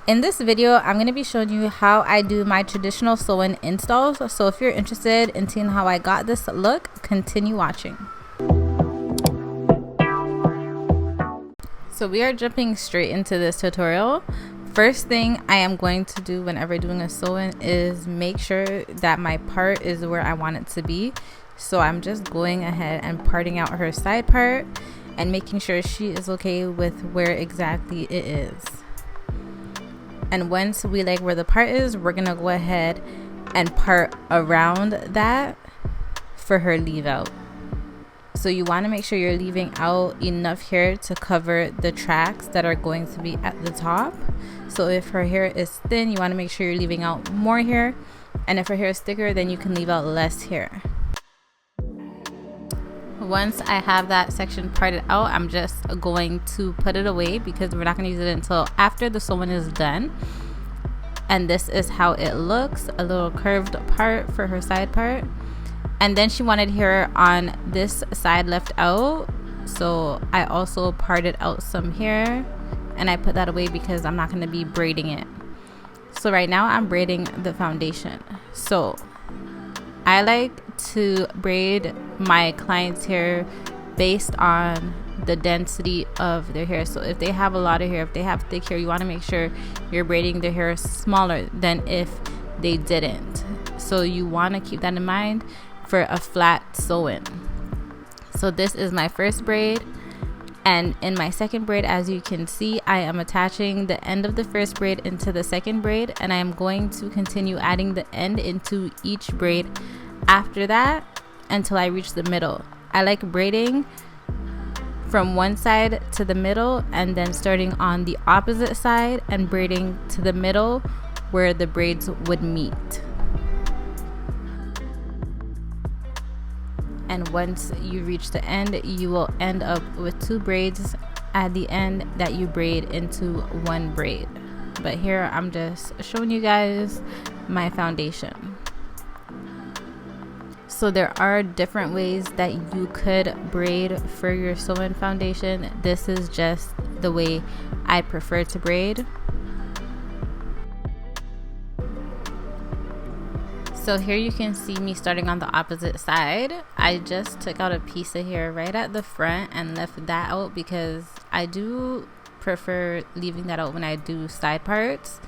In this video, I'm going to be showing you how I do my traditional sew-in installs. So if you're interested in seeing how I got this look, continue watching. So we are jumping straight into this tutorial. First thing I am going to do whenever doing a sew-in is make sure that my part is where I want it to be. So I'm just going ahead and parting out her side part and making sure she is okay with where exactly it is. And once we like where the part is, we're gonna go ahead and part around that for her leave out. So you want to make sure you're leaving out enough hair to cover the tracks that are going to be at the top. So if her hair is thin, you want to make sure you're leaving out more hair, and if her hair is thicker, then you can leave out less hair. Once I have that section parted out, I'm just going to put it away because we're not going to use it until after the sewing is done. And this is how it looks, a little curved part for her side part. And then she wanted hair on this side left out, so I also parted out some hair and I put that away because I'm not going to be braiding it. So right now I'm braiding the foundation. So I like to braid my clients' hair based on the density of their hair. So if they have a lot of hair, if they have thick hair, you want to make sure you're braiding their hair smaller than if they didn't. So you want to keep that in mind for a flat sew-in. So this is my first braid, and in my second braid, as you can see, I am attaching the end of the first braid into the second braid, and I am going to continue adding the end into each braid after that until I reach the middle. I like braiding from one side to the middle and then starting on the opposite side and braiding to the middle where the braids would meet. And once you reach the end, you will end up with two braids at the end that you braid into one braid. But here I'm just showing you guys my foundation. So there are different ways that you could braid for your sew-in foundation. This is just the way I prefer to braid. So here you can see me starting on the opposite side. I just took out a piece of hair right at the front and left that out because I do prefer leaving that out when I do side parts.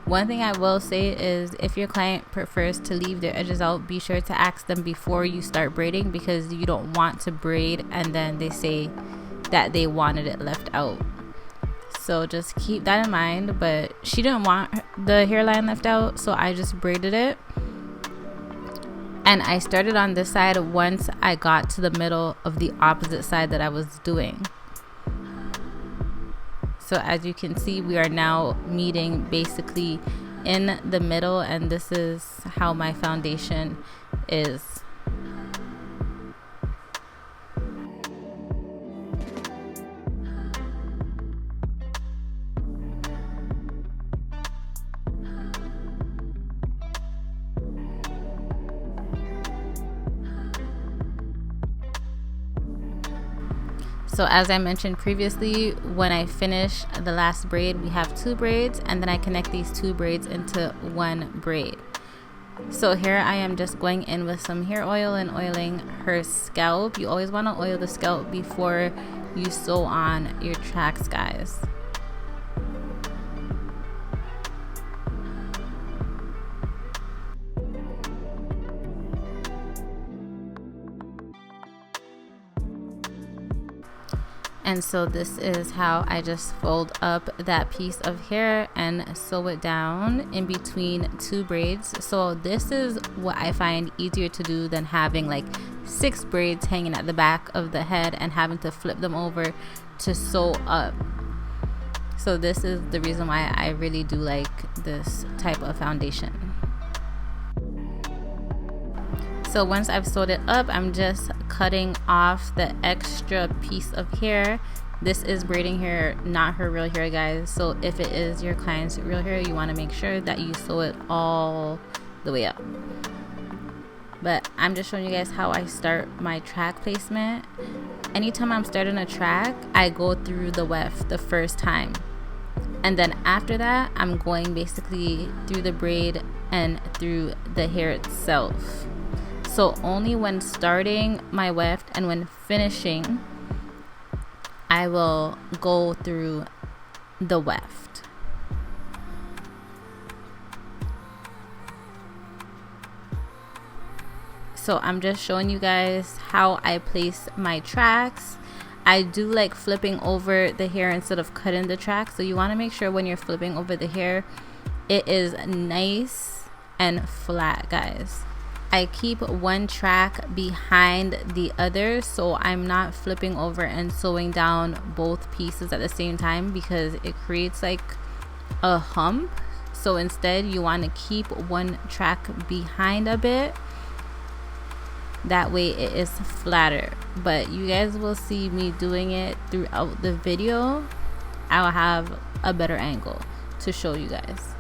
One thing I will say is if your client prefers to leave their edges out, be sure to ask them before you start braiding, because you don't want to braid and then they say that they wanted it left out. So just keep that in mind. But she didn't want the hairline left out, so I just braided it. And I started on this side once I got to the middle of the opposite side that I was doing. So as you can see, we are now meeting basically in the middle, and this is how my foundation is. So as I mentioned previously, when I finish the last braid, we have two braids, and then I connect these two braids into one braid. So here I am just going in with some hair oil and oiling her scalp. You always want to oil the scalp before you sew on your tracks, guys. And so this is how I just fold up that piece of hair and sew it down in between two braids. So this is what I find easier to do than having like 6 braids hanging at the back of the head and having to flip them over to sew up. So this is the reason why I really do like this type of foundation. So once I've sewed it up, I'm just cutting off the extra piece of hair. This is braiding hair, not her real hair, guys. So if it is your client's real hair, you want to make sure that you sew it all the way up. But I'm just showing you guys how I start my track placement. anytime I'm starting a track, I go through the weft the first time. And then after that, I'm going basically through the braid and through the hair itself. So only when starting my weft and when finishing, I will go through the weft. So I'm just showing you guys how I place my tracks. I do like flipping over the hair instead of cutting the track. So you want to make sure when you're flipping over the hair, it is nice and flat, guys. I keep one track behind the other, so I'm not flipping over and sewing down both pieces at the same time, because it creates like a hump. So instead you want to keep one track behind a bit, that way it is flatter. But you guys will see me doing it throughout the video. I'll have a better angle to show you guys.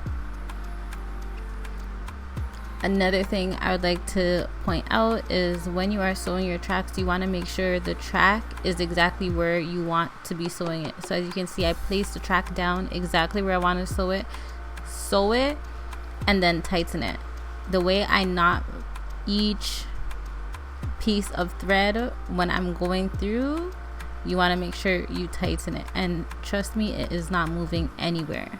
Another thing I would like to point out is when you are sewing your tracks, you want to make sure the track is exactly where you want to be sewing it. So as you can see, I placed the track down exactly where I want to sew it, and then tighten it. The way I knot each piece of thread when I'm going through, you want to make sure you tighten it, and trust me, it is not moving anywhere.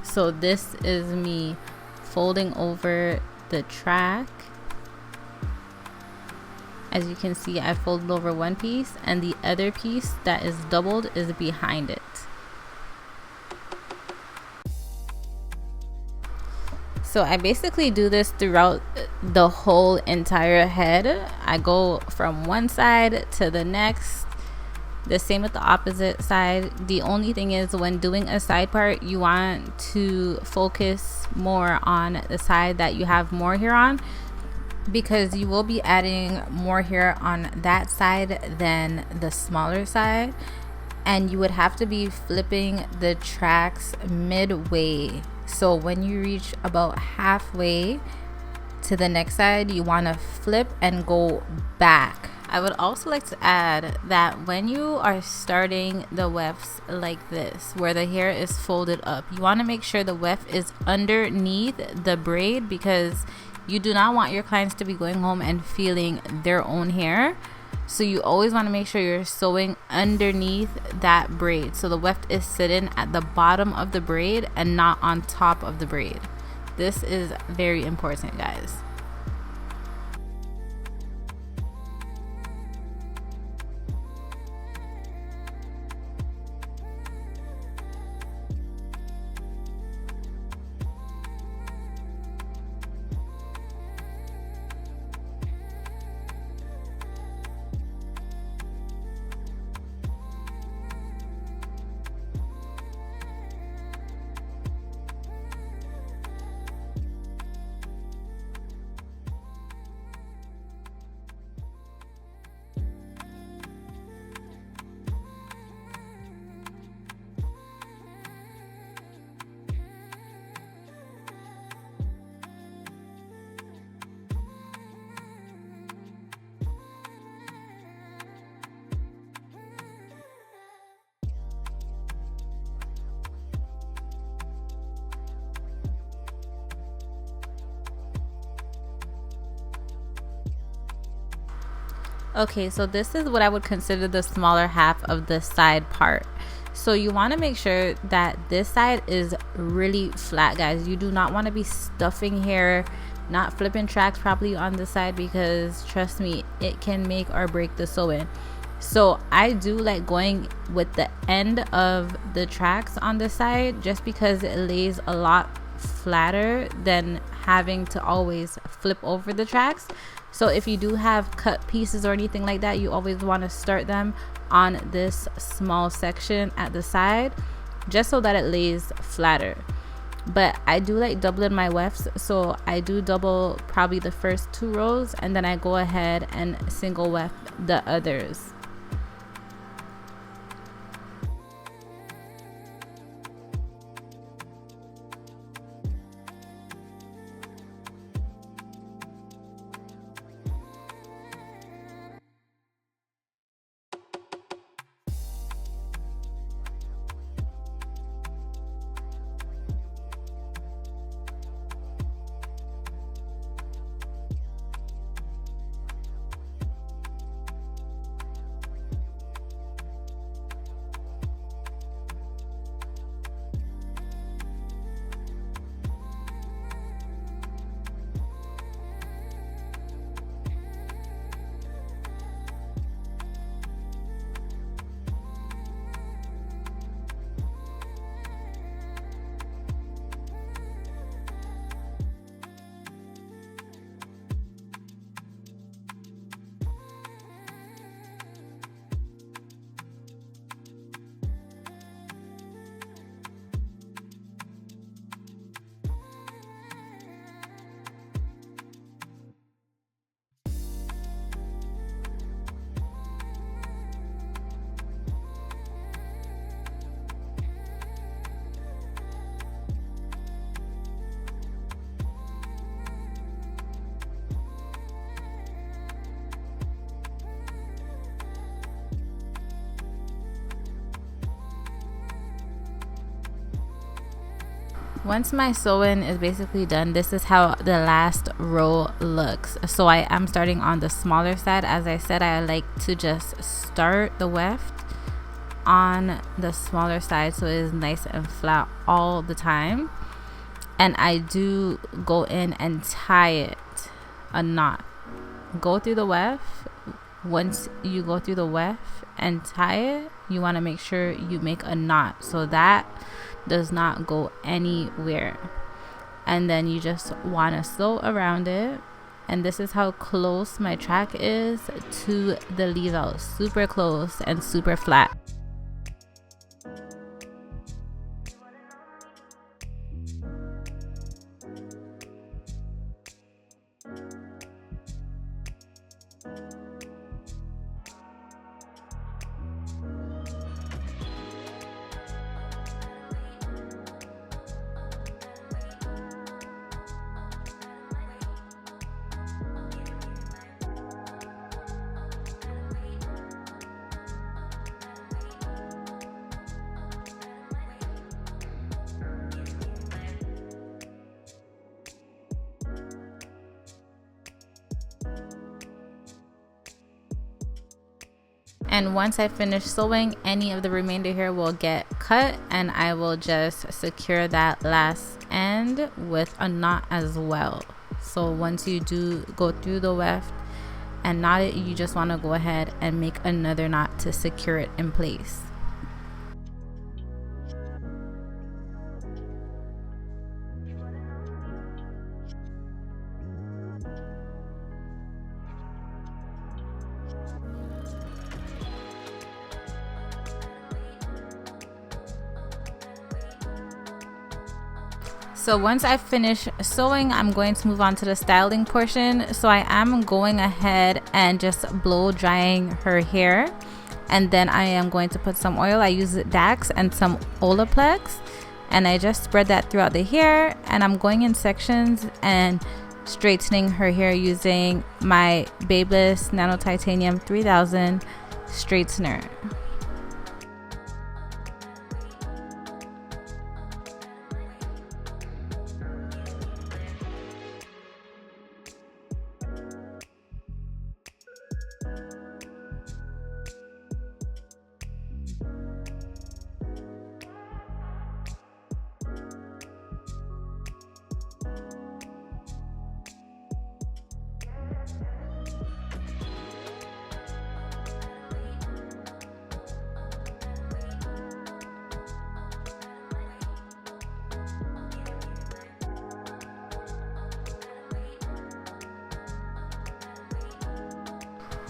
So this is me folding over the track. As you can see, I folded over one piece, and the other piece that is doubled is behind it. So I basically do this throughout the whole entire head. I go from one side to the next. The same with the opposite side. The only thing is, when doing a side part, you want to focus more on the side that you have more hair on, because you will be adding more hair on that side than the smaller side, and you would have to be flipping the tracks midway. So when you reach about halfway to the next side, you want to flip and go back. I would also like to add that when you are starting the wefts like this, where the hair is folded up, you want to make sure the weft is underneath the braid, because you do not want your clients to be going home and feeling their own hair. So you always want to make sure you're sewing underneath that braid, so the weft is sitting at the bottom of the braid and not on top of the braid. This is very important, guys. Okay, so this is what I would consider the smaller half of the side part. So you want to make sure that this side is really flat, guys. You do not want to be stuffing hair, not flipping tracks properly on the side, because trust me, it can make or break the sewing. So I do like going with the end of the tracks on the side, just because it lays a lot flatter than having to always flip over the tracks. So if you do have cut pieces or anything like that, you always want to start them on this small section at the side, just so that it lays flatter. But I do like doubling my wefts, so I do double probably the first 2 rows, and then I go ahead and single weft the others. Once my sewing is basically done, this is how the last row looks. So I am starting on the smaller side. As I said, I like to just start the weft on the smaller side so it is nice and flat all the time. And I do go in and tie it a knot. Go through the weft. Once you go through the weft and tie it, you want to make sure you make a knot so that does not go anywhere. And then you just want to sew around it. And this is how close my track is to the leave out. Super close and super flat. And once I finish sewing, any of the remainder here will get cut, and I will just secure that last end with a knot as well. So once you do go through the weft and knot it, you just want to go ahead and make another knot to secure it in place. So once I finish sewing, I'm going to move on to the styling portion. So I am going ahead and just blow drying her hair, and then I am going to put some oil. I use Dax and some Olaplex, and I just spread that throughout the hair, and I'm going in sections and straightening her hair using my Babyliss Nano Titanium 3000 straightener.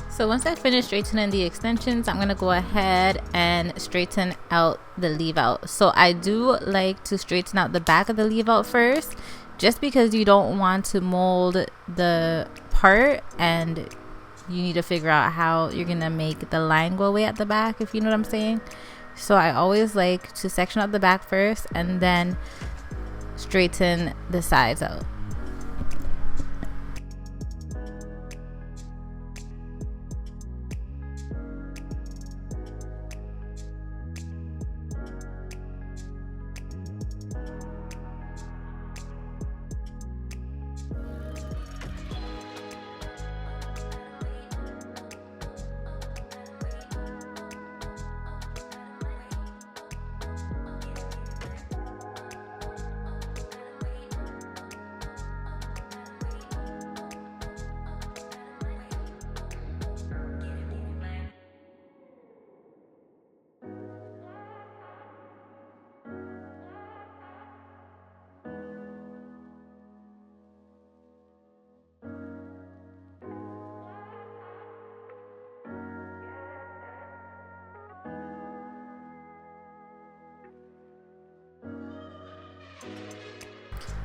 So once I finish straightening the extensions, I'm going to go ahead and straighten out the leave out. So I do like to straighten out the back of the leave out first, just because you don't want to mold the part and you need to figure out how you're going to make the line go away at the back, if you know what I'm saying. So I always like to section out the back first and then straighten the sides out.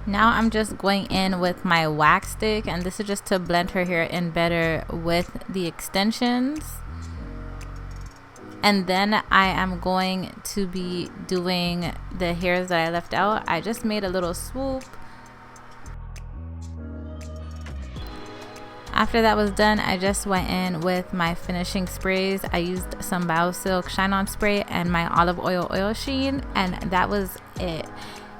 Now I'm just going in with my wax stick, and this is just to blend her hair in better with the extensions. And then I am going to be doing the hairs that I left out. I just made a little swoop. After that was done, I just went in with my finishing sprays. I used some BioSilk Shine On Spray and my olive oil sheen, and that was it.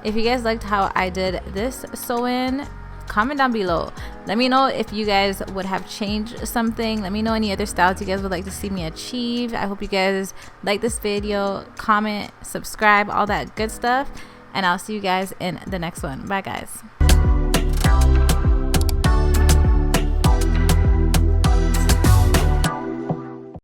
If you guys liked how I did this sew-in, comment down below. Let me know if you guys would have changed something. Let me know any other styles you guys would like to see me achieve. I hope you guys like this video. Comment, subscribe, all that good stuff. And I'll see you guys in the next one. Bye, guys.